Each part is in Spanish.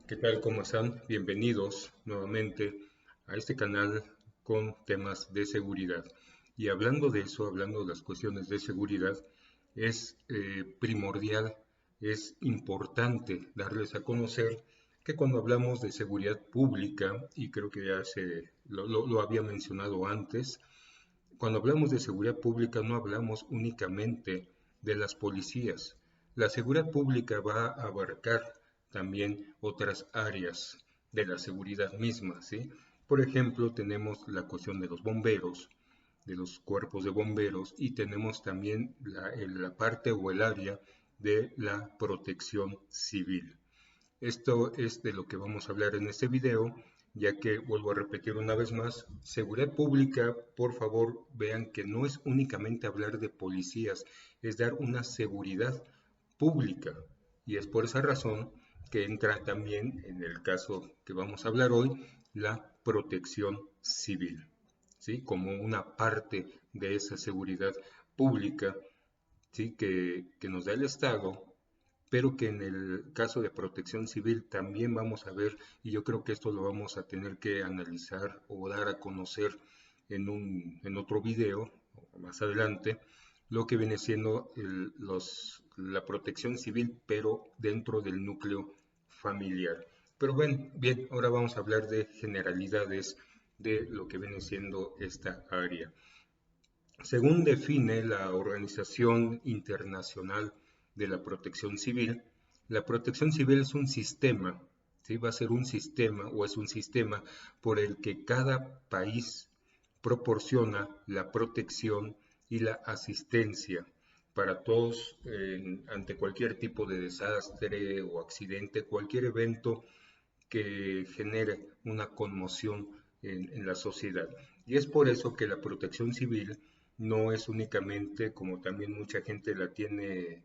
¿Qué tal? ¿Cómo están? Bienvenidos nuevamente a este canal con temas de seguridad. Y hablando de eso, hablando de las cuestiones de seguridad, es primordial, es importante darles a conocer que cuando hablamos de seguridad pública, y creo que ya lo había mencionado antes, cuando hablamos de seguridad pública no hablamos únicamente de las policías. La seguridad pública va a abarcar también otras áreas de la seguridad misma, ¿sí? Por ejemplo, tenemos la cuestión de los bomberos, de los cuerpos de bomberos y tenemos también la parte o el área de la protección civil. Esto es de lo que vamos a hablar en este video, ya que vuelvo a repetir una vez más, seguridad pública, por favor vean que no es únicamente hablar de policías, es dar una seguridad pública. Y es por esa razón que entra también, en el caso que vamos a hablar hoy, la protección civil, ¿sí? Como una parte de esa seguridad pública, ¿sí? que nos da el Estado, pero que en el caso de protección civil también vamos a ver, y yo creo que esto lo vamos a tener que analizar o dar a conocer en otro video más adelante, lo que viene siendo la protección civil, pero dentro del núcleo familiar. Pero bien, ahora vamos a hablar de generalidades de lo que viene siendo esta área. Según define la Organización Internacional de la Protección Civil es un sistema, ¿sí? Va a ser un sistema o es un sistema por el que cada país proporciona la protección y la asistencia para todos ante cualquier tipo de desastre o accidente, cualquier evento que genere una conmoción en la sociedad. Y es por eso que la protección civil no es únicamente, como también mucha gente la tiene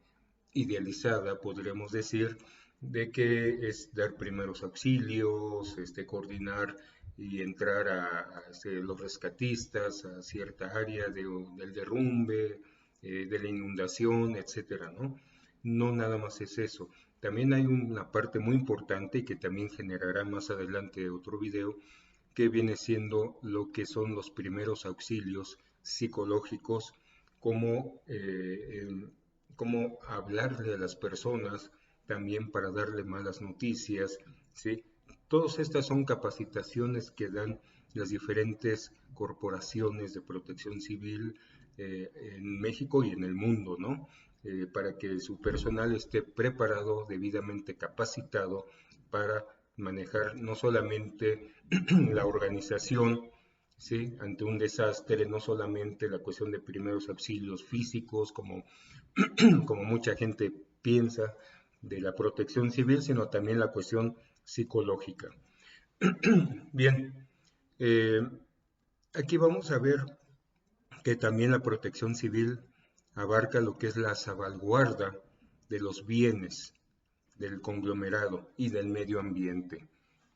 idealizada, podríamos decir, de que es dar primeros auxilios, coordinar y entrar los rescatistas a cierta área del derrumbe, de la inundación, etcétera, ¿no? No nada más es eso. También hay una parte muy importante y que también generará más adelante otro video, que viene siendo lo que son los primeros auxilios psicológicos, cómo, cómo hablarle a las personas también para darle malas noticias, ¿sí? Todas estas son capacitaciones que dan las diferentes corporaciones de protección civil en México y en el mundo, ¿no? Para que su personal esté preparado, debidamente capacitado para manejar no solamente la organización, ¿sí? Ante un desastre, no solamente la cuestión de primeros auxilios físicos, como mucha gente piensa de la protección civil, sino también la cuestión psicológica. Bien, eh, aquí vamos a ver que también la protección civil abarca lo que es la salvaguarda de los bienes del conglomerado y del medio ambiente.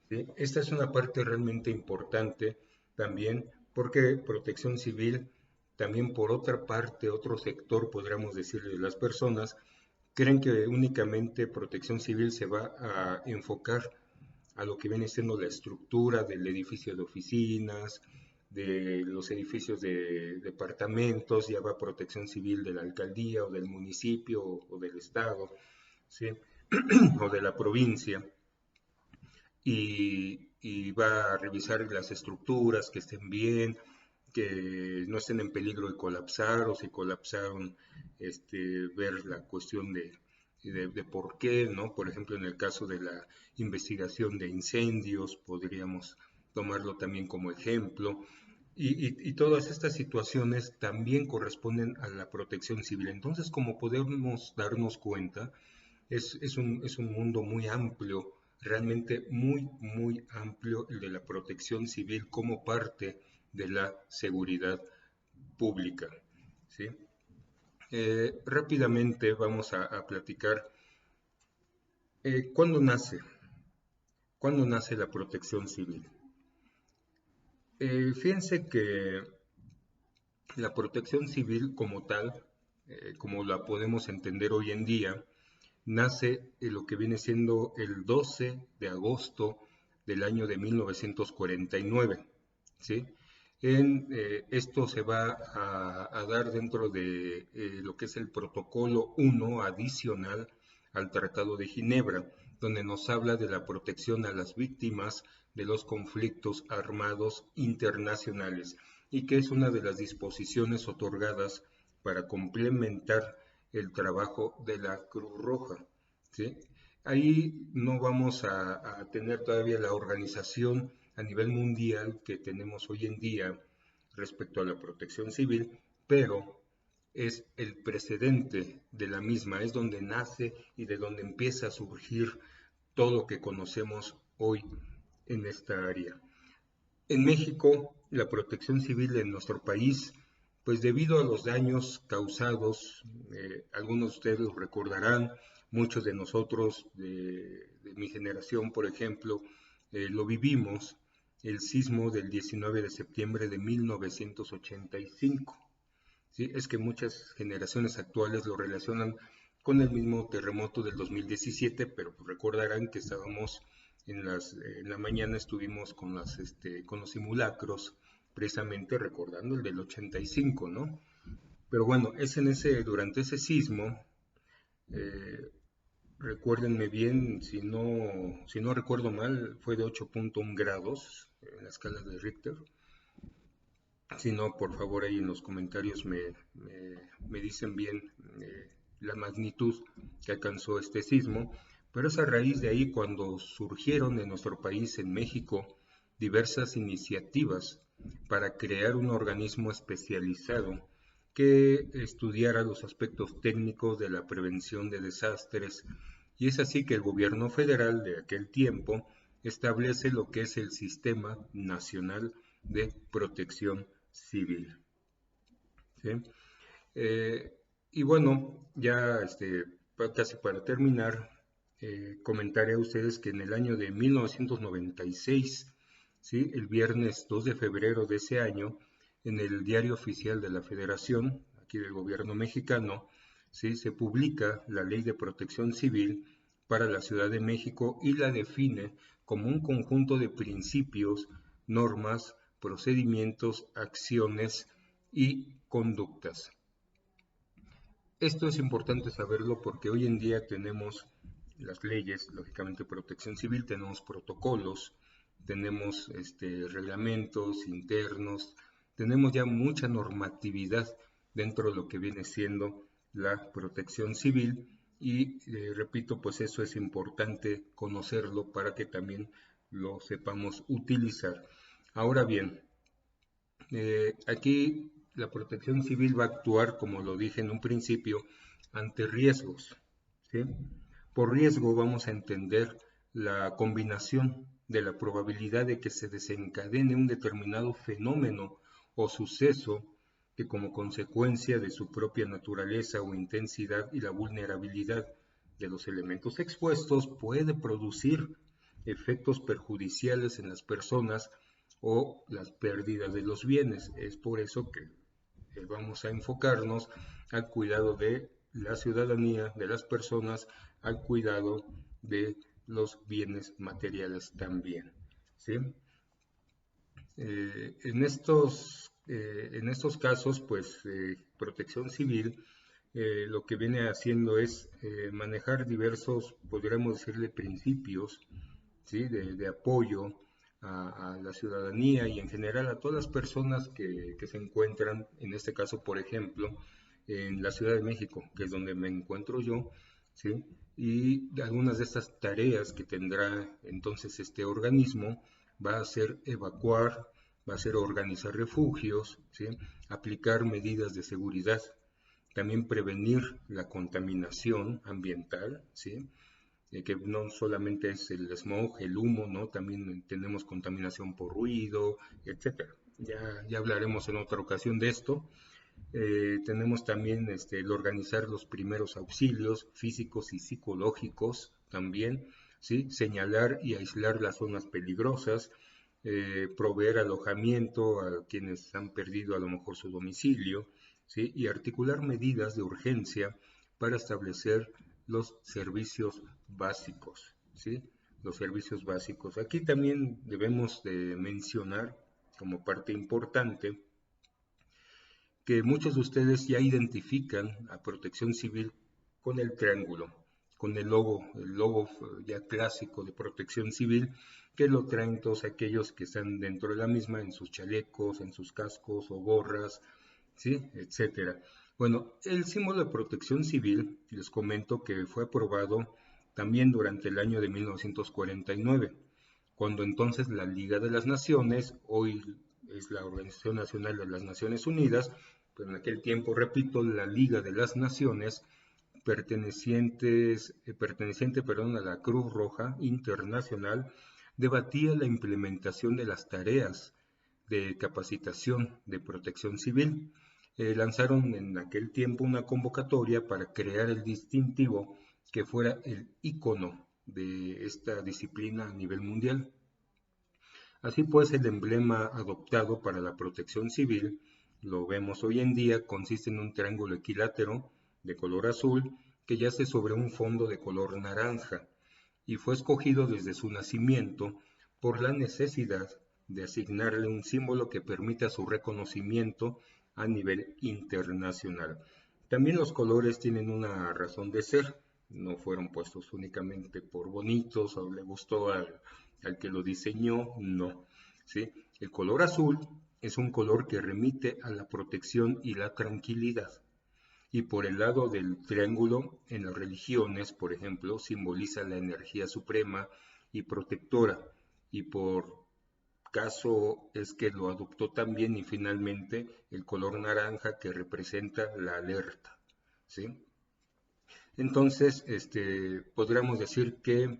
¿Sí? Esta es una parte realmente importante también porque protección civil, también por otra parte, otro sector, podríamos decirle, de las personas, creen que únicamente protección civil se va a enfocar a lo que viene siendo la estructura del edificio de oficinas, de los edificios de departamentos, ya va protección civil de la alcaldía o del municipio o del estado, ¿sí? o de la provincia y va a revisar las estructuras que estén bien, que no estén en peligro de colapsar o si colapsaron, ver la cuestión de por qué, ¿no? Por ejemplo, en el caso de la investigación de incendios, podríamos tomarlo también como ejemplo. Y todas estas situaciones también corresponden a la protección civil. Entonces, como podemos darnos cuenta, es un mundo muy amplio, realmente muy amplio el de la protección civil como parte de la seguridad pública. ¿Sí? Rápidamente vamos a platicar cuándo nace, cuándo nace la protección civil. Fíjense que la protección civil como tal, como la podemos entender hoy en día, nace lo que viene siendo el 12 de agosto del año de 1949, ¿sí? Esto se va a dar dentro de lo que es el protocolo 1 adicional al Tratado de Ginebra, donde nos habla de la protección a las víctimas de los conflictos armados internacionales y que es una de las disposiciones otorgadas para complementar el trabajo de la Cruz Roja, ¿sí? Ahí no vamos a tener todavía la organización a nivel mundial que tenemos hoy en día respecto a la protección civil, pero es el precedente de la misma, es donde nace y de donde empieza a surgir todo lo que conocemos hoy en esta área. En México, la protección civil en nuestro país, pues debido a los daños causados, algunos de ustedes lo recordarán, muchos de nosotros de mi generación, por ejemplo, lo vivimos, el sismo del 19 de septiembre de 1985. ¿Sí? Es que muchas generaciones actuales lo relacionan con el mismo terremoto del 2017, pero pues recordarán que estábamos en la mañana estuvimos con los simulacros, precisamente recordando el del 85, ¿no? Pero bueno, durante ese sismo, eh, recuérdenme bien, si no recuerdo mal, fue de 8.1 grados en la escala de Richter. Si no, por favor, ahí en los comentarios me dicen bien la magnitud que alcanzó este sismo, pero es a raíz de ahí cuando surgieron en nuestro país, en México, diversas iniciativas para crear un organismo especializado que estudiara los aspectos técnicos de la prevención de desastres. Y es así que el gobierno federal de aquel tiempo establece lo que es el Sistema Nacional de Protección Civil. ¿Sí? Eh, y bueno, ya casi para terminar, comentaré a ustedes que en el año de 1996, ¿sí? El viernes 2 de febrero de ese año, en el Diario Oficial de la Federación, aquí del gobierno mexicano, ¿sí? Se publica la Ley de Protección Civil para la Ciudad de México y la define como un conjunto de principios, normas, procedimientos, acciones y conductas. Esto es importante saberlo porque hoy en día tenemos las leyes, lógicamente protección civil, tenemos protocolos, tenemos reglamentos internos, tenemos ya mucha normatividad dentro de lo que viene siendo la protección civil y repito, pues eso es importante conocerlo para que también lo sepamos utilizar. Ahora bien, aquí la protección civil va a actuar, como lo dije en un principio, ante riesgos, ¿sí? Por riesgo vamos a entender la combinación de la probabilidad de que se desencadene un determinado fenómeno o suceso que como consecuencia de su propia naturaleza o intensidad y la vulnerabilidad de los elementos expuestos puede producir efectos perjudiciales en las personas o las pérdidas de los bienes. Es por eso que vamos a enfocarnos al cuidado de la ciudadanía, de las personas, al cuidado de los bienes materiales también. ¿Sí? En estos casos, pues Protección Civil lo que viene haciendo es manejar diversos, podríamos decirle, principios, ¿sí? de apoyo a la ciudadanía y en general a todas las personas que se encuentran, en este caso, por ejemplo, en la Ciudad de México, que es donde me encuentro yo, ¿sí? Y algunas de estas tareas que tendrá entonces este organismo va a ser evacuar, va a ser organizar refugios, ¿sí? Aplicar medidas de seguridad, también prevenir la contaminación ambiental, ¿sí? Que no solamente es el smog, el humo, ¿no? También tenemos contaminación por ruido, etcétera. Ya hablaremos en otra ocasión de esto. Tenemos también el organizar los primeros auxilios físicos y psicológicos también, ¿sí? Señalar y aislar las zonas peligrosas, proveer alojamiento a quienes han perdido a lo mejor su domicilio, ¿sí? Y articular medidas de urgencia para establecer los servicios básicos, ¿sí? Los servicios básicos. Aquí también debemos de mencionar como parte importante que muchos de ustedes ya identifican a Protección Civil con el triángulo, con el logo ya clásico de Protección Civil, que lo traen todos aquellos que están dentro de la misma, en sus chalecos, en sus cascos o gorras, ¿sí? Etcétera. Bueno, el símbolo de Protección Civil, les comento que fue aprobado también durante el año de 1949, cuando entonces la Liga de las Naciones, hoy es la Organización Nacional de las Naciones Unidas, pero en aquel tiempo, repito, la Liga de las Naciones, perteneciente a la Cruz Roja Internacional, debatía la implementación de las tareas de capacitación de protección civil. Lanzaron en aquel tiempo una convocatoria para crear el distintivo que fuera el ícono de esta disciplina a nivel mundial. Así pues, el emblema adoptado para la protección civil, lo vemos hoy en día, consiste en un triángulo equilátero de color azul que yace sobre un fondo de color naranja y fue escogido desde su nacimiento por la necesidad de asignarle un símbolo que permita su reconocimiento a nivel internacional. También los colores tienen una razón de ser, no fueron puestos únicamente por bonitos o le gustó al que lo diseñó, no. ¿Sí? El color azul es un color que remite a la protección y la tranquilidad. Y por el lado del triángulo, en las religiones, por ejemplo, simboliza la energía suprema y protectora. Y por caso es que lo adoptó también y finalmente el color naranja que representa la alerta. ¿Sí? Entonces, podríamos decir que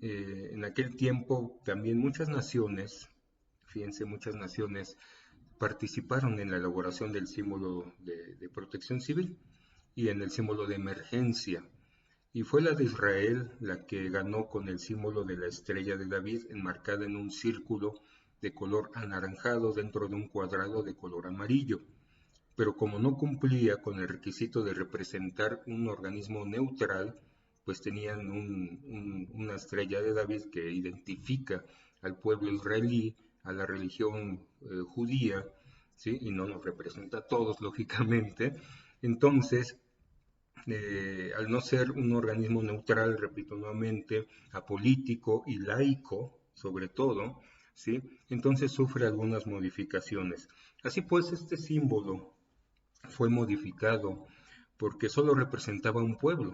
en aquel tiempo también muchas naciones, fíjense, muchas naciones participaron en la elaboración del símbolo de protección civil y en el símbolo de emergencia. Y fue la de Israel la que ganó con el símbolo de la estrella de David enmarcada en un círculo de color anaranjado dentro de un cuadrado de color amarillo. Pero como no cumplía con el requisito de representar un organismo neutral, pues tenían una estrella de David que identifica al pueblo israelí, a la religión judía, ¿sí? Y no nos representa a todos, lógicamente. Entonces, al no ser un organismo neutral, repito nuevamente, apolítico y laico, sobre todo, ¿sí? Entonces sufre algunas modificaciones. Así pues, este símbolo fue modificado porque solo representaba un pueblo,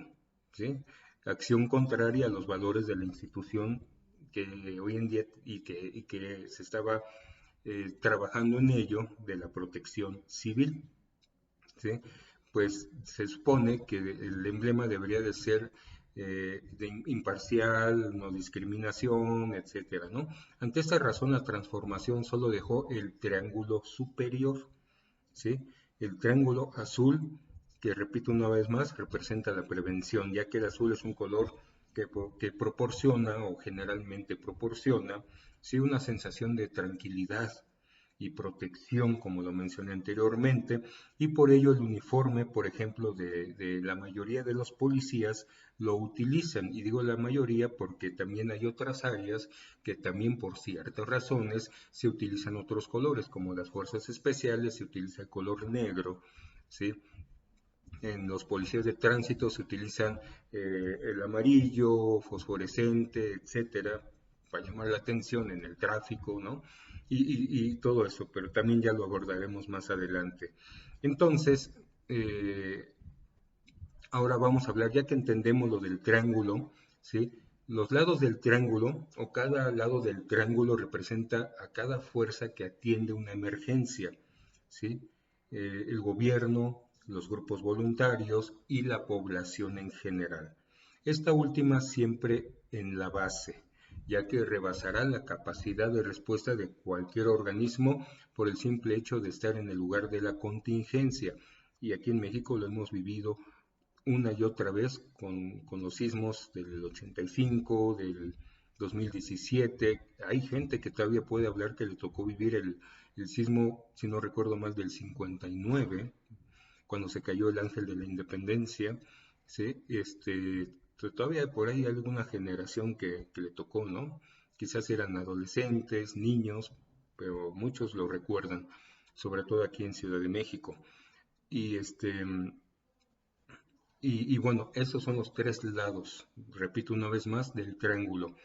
¿sí? Acción contraria a los valores de la institución que hoy en día y que se estaba trabajando en ello de la protección civil, ¿sí? Pues se supone que el emblema debería de ser imparcial, no discriminación, etcétera, ¿no? Ante esta razón, la transformación solo dejó el triángulo superior, ¿sí? El triángulo azul, que repito una vez más, representa la prevención, ya que el azul es un color que proporciona o generalmente proporciona, ¿sí? Una sensación de tranquilidad y protección, como lo mencioné anteriormente, y por ello el uniforme, por ejemplo, de la mayoría de los policías lo utilizan, y digo la mayoría porque también hay otras áreas que también por ciertas razones se utilizan otros colores, como las fuerzas especiales se utiliza el color negro, ¿sí? En los policías de tránsito se utilizan el amarillo, fosforescente, etcétera, para llamar la atención en el tráfico, ¿no? Y todo eso, pero también ya lo abordaremos más adelante. Entonces, ahora vamos a hablar, ya que entendemos lo del triángulo, ¿sí? Los lados del triángulo, o cada lado del triángulo representa a cada fuerza que atiende una emergencia, ¿sí? El gobierno, los grupos voluntarios y la población en general. Esta última siempre en la base, ya que rebasará la capacidad de respuesta de cualquier organismo por el simple hecho de estar en el lugar de la contingencia. Y aquí en México lo hemos vivido una y otra vez con los sismos del 85, del 2017. Hay gente que todavía puede hablar que le tocó vivir el sismo, si no recuerdo mal, del 59, cuando se cayó el Ángel de la Independencia, ¿sí? Todavía por ahí hay alguna generación que le tocó, ¿no? Quizás eran adolescentes, niños, pero muchos lo recuerdan, sobre todo aquí en Ciudad de México. Y y bueno, esos son los tres lados, repito una vez más, del triángulo.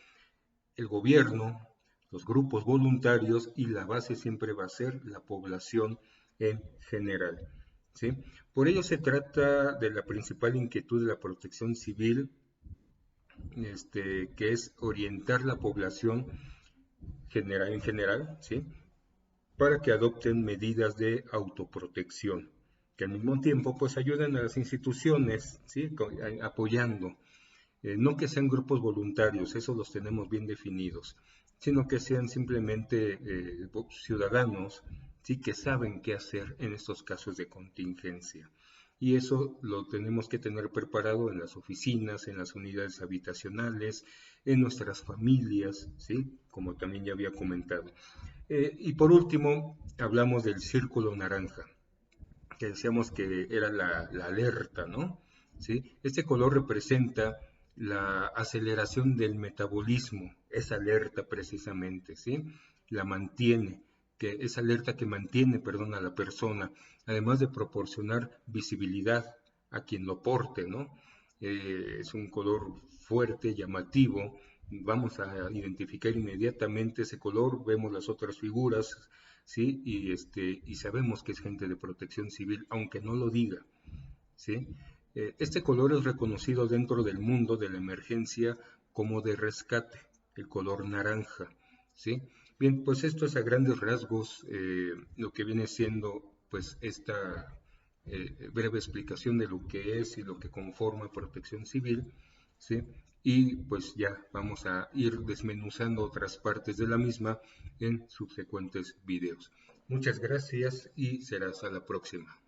El gobierno, los grupos voluntarios y la base siempre va a ser la población en general. ¿Sí? Por ello se trata de la principal inquietud de la protección civil, que es orientar la población general, en general, ¿sí? Para que adopten medidas de autoprotección, que al mismo tiempo pues ayuden a las instituciones, ¿sí? Apoyando. No que sean grupos voluntarios, eso los tenemos bien definidos, sino que sean simplemente ciudadanos, ¿sí? Que saben qué hacer en estos casos de contingencia. Y eso lo tenemos que tener preparado en las oficinas, en las unidades habitacionales, en nuestras familias, ¿sí? Como también ya había comentado. Y por último, hablamos del círculo naranja, que decíamos que era la alerta, ¿no? ¿Sí? Este color representa la aceleración del metabolismo, esa alerta precisamente, ¿sí? La mantiene, que esa alerta que mantiene, perdón, a la persona, además de proporcionar visibilidad a quien lo porte, ¿no? Es un color fuerte, llamativo, vamos a identificar inmediatamente ese color, vemos las otras figuras, ¿sí? Y sabemos que es gente de protección civil, aunque no lo diga, ¿sí? Este color es reconocido dentro del mundo de la emergencia como de rescate, el color naranja, ¿sí? Bien, pues esto es a grandes rasgos lo que viene siendo pues esta breve explicación de lo que es y lo que conforma protección civil, ¿sí? Y pues ya vamos a ir desmenuzando otras partes de la misma en subsecuentes videos. Muchas gracias y será hasta la próxima.